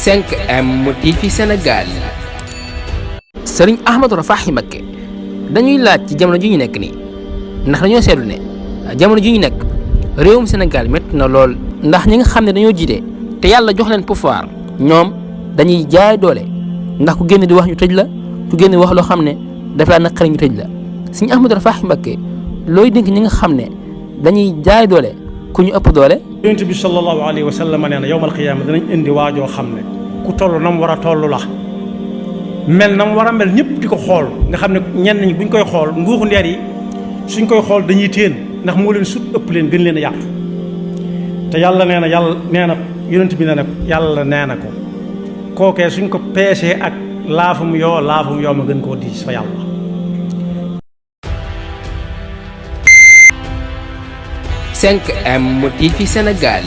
5M TV Sénégal. Sëriñ Ahmadou Rafahi Mbacké dañuy laaj ci jamono ji ñu nekk nii ndax dañoo seetlu ne jamono ji ñu nekk réewum Sénégal métti na lool ndax ñi nga xam ne dañoo jiite te yàlla jox leen pouvoir ñoom dañuy jaay doole ndax ku génn di wax ñu tëj la ku génn di wax loo xam ne daf laa naqari ñu tëj la. Sëriñ Ahmadou Rafahi Mbacké looy dénk ñi nga xam ne dañuy jaay doole ku ñu ëpp doole. Yonent bi sallallahu alayhi wa sallam nee na yawmal qiyaama danañ indi waajoo xam ne ku toll na mu war a toll la mel na mu war a mel ñëpp di ko xool nga xam ne ñenn ñi buñ koy xool nguuxu ndeer yi suñ koy xool dañuy téen ndax moo leen sut ëpp leen gën leen a yaatu te yàlla nee na yonent bi nee na yàlla nee na ko kookee suñ ko peesee ak laafum yoo ma gën koo diis fa yàlla. 5M TV Sénégal.